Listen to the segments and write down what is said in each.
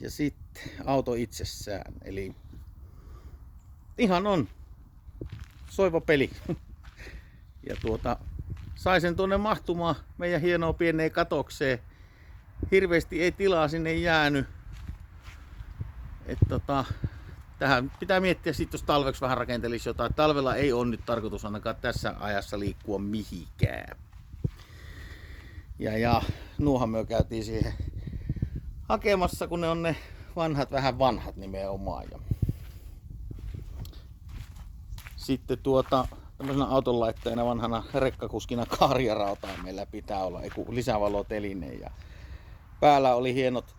Ja sitten auto itsessään. Eli ihan on soiva peli. Ja sai sen tuonne mahtumaan meidän hienoa pieneen katokseen. Hirveästi ei tilaa sinne jäänyt. Tähän pitää miettiä sitten, jos talveksi vähän rakentelisi jotain. Talvella ei ole nyt tarkoitus ainakaan tässä ajassa liikkua mihinkään. Ja nuohan me käytiin siihen hakemassa, kun ne on ne vähän vanhat nimenomaan. Ja sitten tämmöisenä autonlaitteena vanhana rekkakuskina kaariarautaa meillä pitää olla lisävaloteline. Ja päällä oli hienot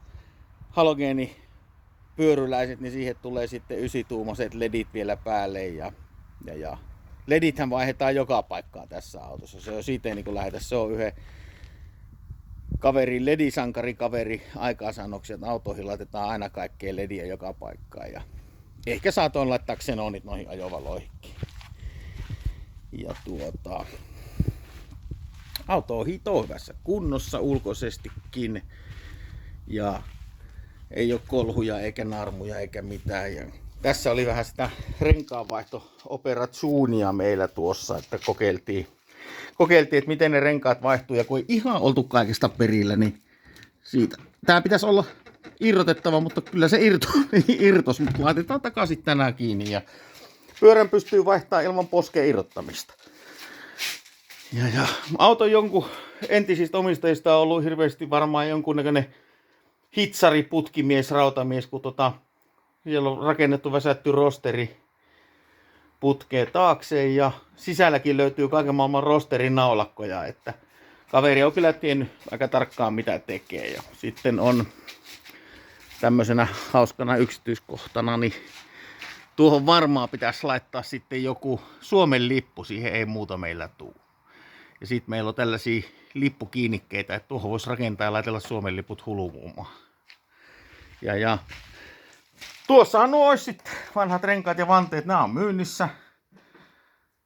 halogeenipyöryläiset, niin siihen tulee sitten 9-tuumaiset ledit vielä päälle. Ja ledithän vaihdetaan joka paikkaan tässä autossa. Se on siitä ei niin lähetä. Se on yhden kaverin ledisankarikaveri aikaansaannoksi, että autoihin laitetaan aina kaikkea lediä joka paikkaan. Ja ehkä saatoin laittaa xenonit noihin ajovaloihinkin. Ja auto on hito hyvässä kunnossa ulkoisestikin. Ja ei ole kolhuja eikä narmuja eikä mitään. Ja tässä oli vähän sitä renkaanvaihto-operatiunia meillä tuossa, että kokeiltiin, että miten ne renkaat vaihtuu. Ja kun ei ihan oltu kaikesta perillä, niin siitä. Tää pitäisi olla irrotettava, mutta kyllä se irtos, mutta laitetaan takaisin tänään kiinni. Ja pyörän pystyy vaihtamaan ilman poskeen irrottamista. Ja auton jonkun entisistä omistajista on ollut hirveästi varmaan jonkunnäköinen hitsari, putkimies, rautamies, kun siellä on rakennettu väsätty rosteri putkeen taakse ja sisälläkin löytyy kaiken maailman rosterin naulakkoja, että kaveri on kyllä tiennyt aika tarkkaan mitä tekee. Ja sitten on tämmöisenä hauskana yksityiskohtana, niin tuohon varmaan pitäisi laittaa sitten joku Suomen lippu, siihen ei muuta meillä tule. Ja sitten meillä on tällaisia lippukiinnikkeitä, että tuohon voisi rakentaa ja laitella Suomen liput hulumuumaan. Ja tuossahan nuo olisi sitten vanhat renkaat ja vanteet, nämä on myynnissä.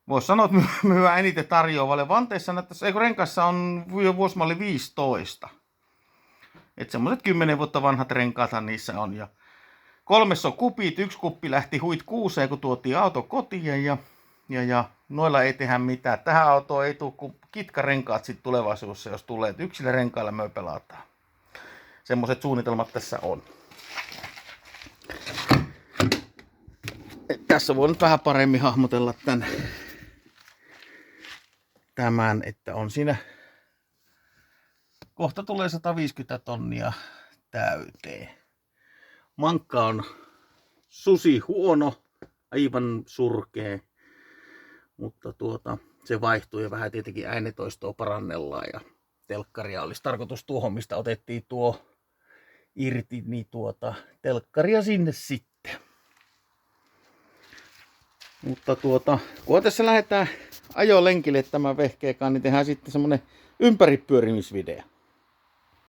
Voisi sanoa, että myyä eniten tarjoavalle. Vanteissa renkaissa on jo vuosimalli 15. Että semmoiset 10 vuotta vanhat renkaathan niissä on. Ja 3 on kupit, 1 kuppi lähti huit 6, kun tuotiin auto kotiin ja noilla ei tehdä mitään. Tähän autoon ei tule kuin kitkarenkaat sitten tulevaisuudessa, jos tulee. Että yksillä renkailla me pelataan. Semmoiset suunnitelmat tässä on. Tässä voi nyt vähän paremmin hahmotella tämän, että on siinä kohta tulee 150 tonnia täyteen. Mankka on susi huono, aivan surkea, mutta se vaihtuu ja vähän tietenkin äänetoistoa parannellaan ja telkkaria olisi tarkoitus tuohon, mistä otettiin tuo irti, niin telkkaria sinne sitten. Mutta kun tässä lähdetään ajolenkille tämän vehkeekaan, niin tehdään sitten semmonen ympäripyörimisvideo.